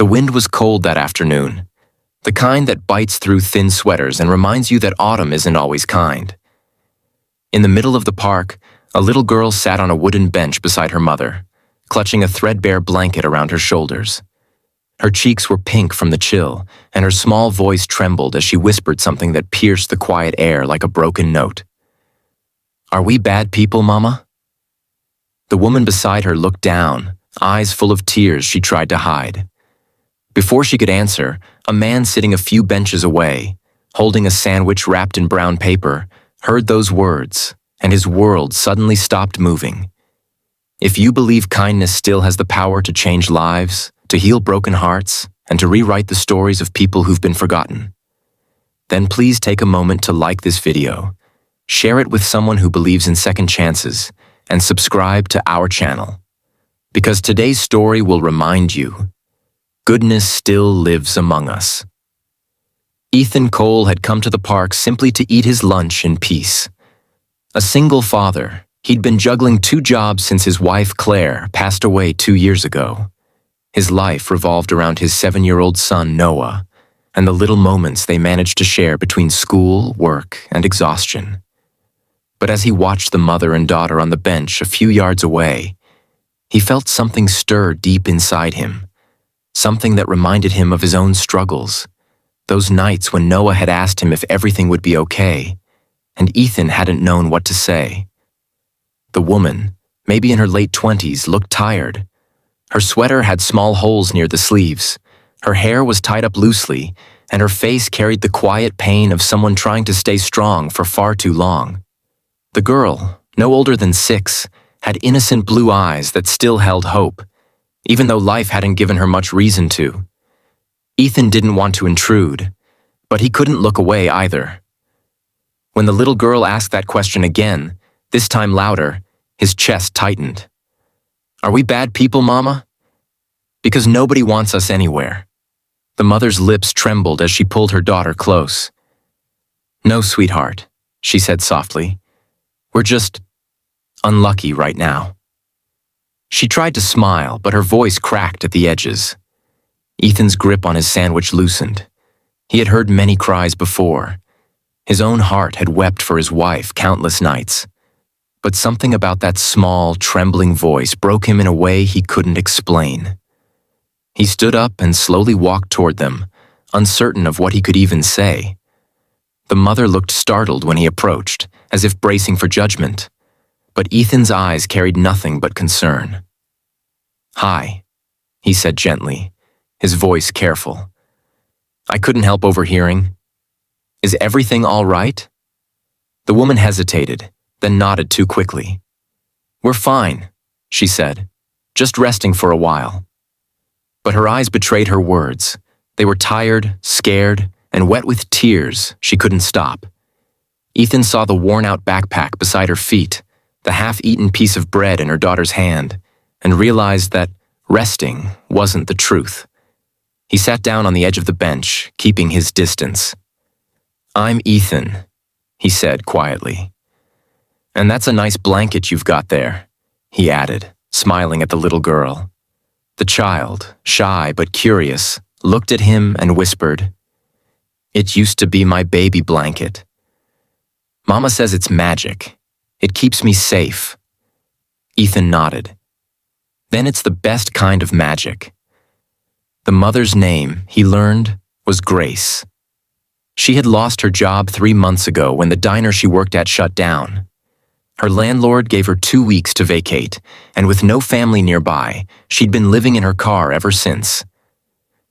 The wind was cold that afternoon, the kind that bites through thin sweaters and reminds you that autumn isn't always kind. In the middle of the park, a little girl sat on a wooden bench beside her mother, clutching a threadbare blanket around her shoulders. Her cheeks were pink from the chill, and her small voice trembled as she whispered something that pierced the quiet air like a broken note. "Are we bad people, Mama?" The woman beside her looked down, eyes full of tears she tried to hide. Before she could answer, a man sitting a few benches away, holding a sandwich wrapped in brown paper, heard those words, and his world suddenly stopped moving. If you believe kindness still has the power to change lives, to heal broken hearts, and to rewrite the stories of people who've been forgotten, then please take a moment to like this video, share it with someone who believes in second chances, and subscribe to our channel. Because today's story will remind you, goodness still lives among us. Ethan Cole had come to the park simply to eat his lunch in peace. A single father, he'd been juggling 2 jobs since his wife Claire passed away 2 years ago. His life revolved around his 7-year-old son Noah, and the little moments they managed to share between school, work, and exhaustion. But as he watched the mother and daughter on the bench a few yards away, he felt something stir deep inside him. Something that reminded him of his own struggles, those nights when Noah had asked him if everything would be okay, and Ethan hadn't known what to say. The woman, maybe in her late 20s, looked tired. Her sweater had small holes near the sleeves, her hair was tied up loosely, and her face carried the quiet pain of someone trying to stay strong for far too long. The girl, no older than 6, had innocent blue eyes that still held hope, even though life hadn't given her much reason to. Ethan didn't want to intrude, but he couldn't look away either. When the little girl asked that question again, this time louder, his chest tightened. "Are we bad people, Mama?" "Because nobody wants us anywhere." The mother's lips trembled as she pulled her daughter close. "No, sweetheart," she said softly. "We're just unlucky right now." She tried to smile, but her voice cracked at the edges. Ethan's grip on his sandwich loosened. He had heard many cries before. His own heart had wept for his wife countless nights. But something about that small, trembling voice broke him in a way he couldn't explain. He stood up and slowly walked toward them, uncertain of what he could even say. The mother looked startled when he approached, as if bracing for judgment. But Ethan's eyes carried nothing but concern. "Hi," he said gently, his voice careful. "I couldn't help overhearing. Is everything all right?" The woman hesitated, then nodded too quickly. "We're fine," she said, "just resting for a while." But her eyes betrayed her words. They were tired, scared, and wet with tears she couldn't stop. Ethan saw the worn-out backpack beside her feet, the half-eaten piece of bread in her daughter's hand, and realized that resting wasn't the truth. He sat down on the edge of the bench, keeping his distance. "I'm Ethan," he said quietly. "And that's a nice blanket you've got there," he added, smiling at the little girl. The child, shy but curious, looked at him and whispered, "It used to be my baby blanket. Mama says it's magic. It keeps me safe." Ethan nodded. "Then it's the best kind of magic." The mother's name, he learned, was Grace. She had lost her job 3 months ago when the diner she worked at shut down. Her landlord gave her 2 weeks to vacate, and with no family nearby, she'd been living in her car ever since.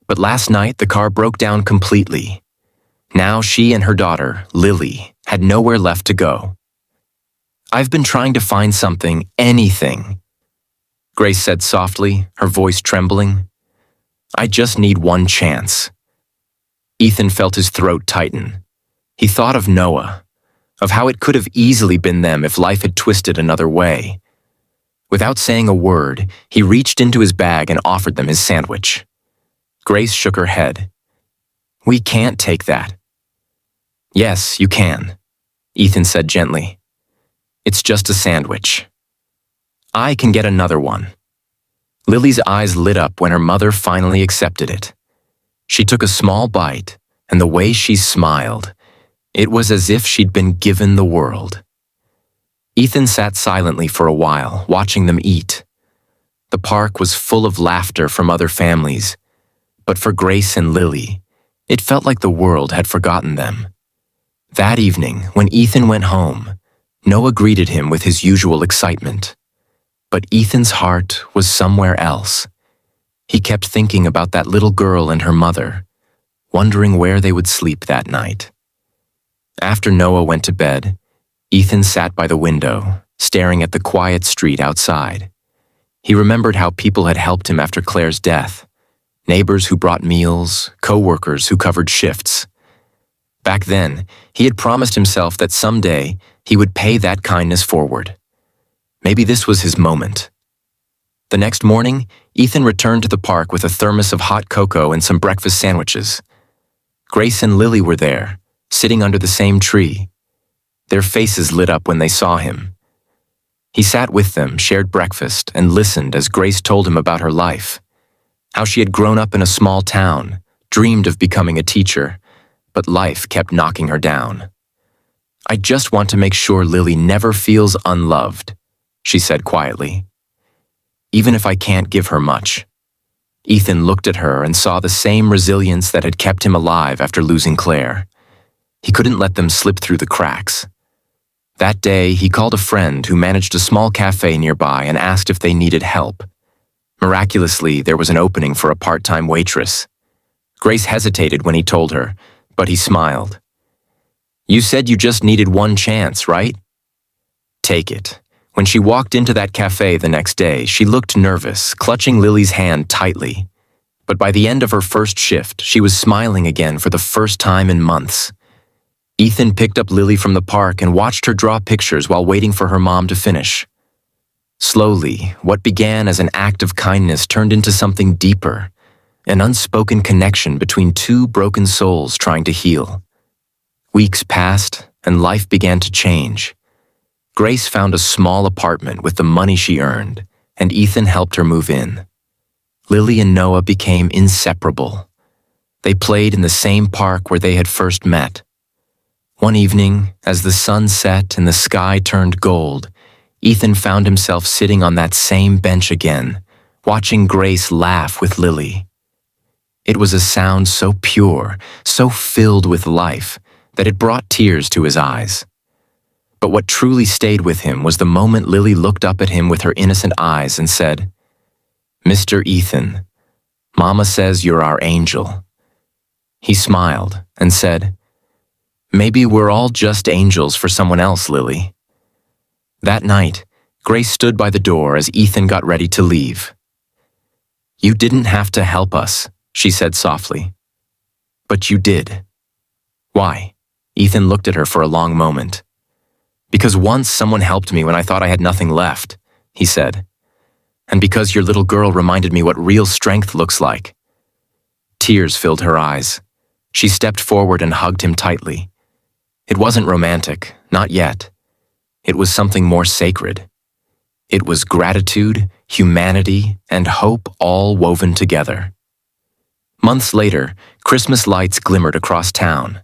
But last night, the car broke down completely. Now she and her daughter, Lily, had nowhere left to go. "I've been trying to find something, anything," Grace said softly, her voice trembling. "I just need one chance." Ethan felt his throat tighten. He thought of Noah, of how it could have easily been them if life had twisted another way. Without saying a word, he reached into his bag and offered them his sandwich. Grace shook her head. "We can't take that." "Yes, you can," Ethan said gently. "It's just a sandwich. I can get another one." Lily's eyes lit up when her mother finally accepted it. She took a small bite, and the way she smiled, it was as if she'd been given the world. Ethan sat silently for a while, watching them eat. The park was full of laughter from other families, but for Grace and Lily, it felt like the world had forgotten them. That evening, when Ethan went home, Noah greeted him with his usual excitement. But Ethan's heart was somewhere else. He kept thinking about that little girl and her mother, wondering where they would sleep that night. After Noah went to bed, Ethan sat by the window, staring at the quiet street outside. He remembered how people had helped him after Claire's death. Neighbors who brought meals, co-workers who covered shifts. Back then, he had promised himself that someday he would pay that kindness forward. Maybe this was his moment. The next morning, Ethan returned to the park with a thermos of hot cocoa and some breakfast sandwiches. Grace and Lily were there, sitting under the same tree. Their faces lit up when they saw him. He sat with them, shared breakfast, and listened as Grace told him about her life. How she had grown up in a small town, dreamed of becoming a teacher, but life kept knocking her down. "I just want to make sure Lily never feels unloved," she said quietly. "Even if I can't give her much." Ethan looked at her and saw the same resilience that had kept him alive after losing Claire. He couldn't let them slip through the cracks. That day, he called a friend who managed a small cafe nearby and asked if they needed help. Miraculously, there was an opening for a part-time waitress. Grace hesitated when he told her, but he smiled. "You said you just needed one chance, right?" "Take it." When she walked into that cafe the next day, she looked nervous, clutching Lily's hand tightly. But by the end of her first shift, she was smiling again for the first time in months. Ethan picked up Lily from the park and watched her draw pictures while waiting for her mom to finish. Slowly, what began as an act of kindness turned into something deeper, an unspoken connection between two broken souls trying to heal. Weeks passed, and life began to change. Grace found a small apartment with the money she earned, and Ethan helped her move in. Lily and Noah became inseparable. They played in the same park where they had first met. One evening, as the sun set and the sky turned gold, Ethan found himself sitting on that same bench again, watching Grace laugh with Lily. It was a sound so pure, so filled with life, that it brought tears to his eyes. But what truly stayed with him was the moment Lily looked up at him with her innocent eyes and said, "Mr. Ethan, Mama says you're our angel." He smiled and said, "Maybe we're all just angels for someone else, Lily." That night, Grace stood by the door as Ethan got ready to leave. "You didn't have to help us," she said softly. "But you did." "Why?" Ethan looked at her for a long moment. "Because once someone helped me when I thought I had nothing left," he said. "And because your little girl reminded me what real strength looks like." Tears filled her eyes. She stepped forward and hugged him tightly. It wasn't romantic, not yet. It was something more sacred. It was gratitude, humanity, and hope all woven together. Months later, Christmas lights glimmered across town.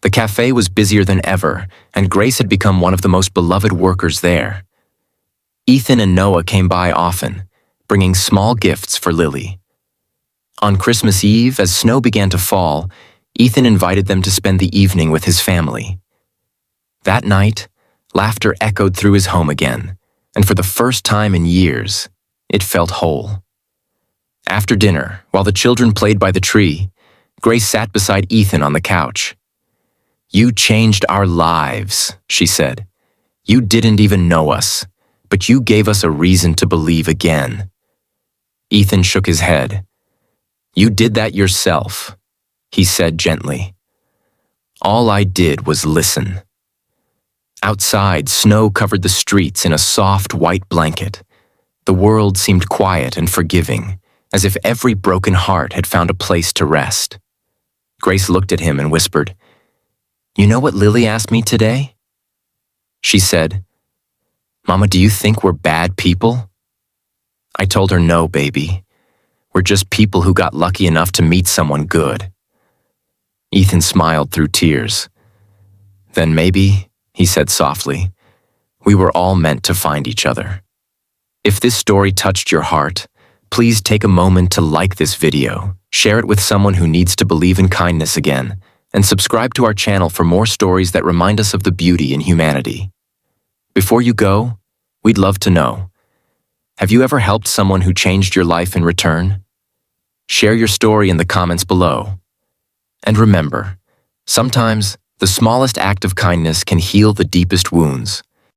The cafe was busier than ever, and Grace had become one of the most beloved workers there. Ethan and Noah came by often, bringing small gifts for Lily. On Christmas Eve, as snow began to fall, Ethan invited them to spend the evening with his family. That night, laughter echoed through his home again, and for the first time in years, it felt whole. After dinner, while the children played by the tree, Grace sat beside Ethan on the couch. "You changed our lives," she said. "You didn't even know us, but you gave us a reason to believe again." Ethan shook his head. "You did that yourself," he said gently. "All I did was listen." Outside, snow covered the streets in a soft white blanket. The world seemed quiet and forgiving, as if every broken heart had found a place to rest. Grace looked at him and whispered, "You know what Lily asked me today?" She said, "Mama, do you think we're bad people?" I told her, no, baby. We're just people who got lucky enough to meet someone good. Ethan smiled through tears. Then maybe, he said softly, we were all meant to find each other. If this story touched your heart, please take a moment to like this video, share it with someone who needs to believe in kindness again, and subscribe to our channel for more stories that remind us of the beauty in humanity. Before you go, we'd love to know, have you ever helped someone who changed your life in return? Share your story in the comments below. And remember, sometimes the smallest act of kindness can heal the deepest wounds.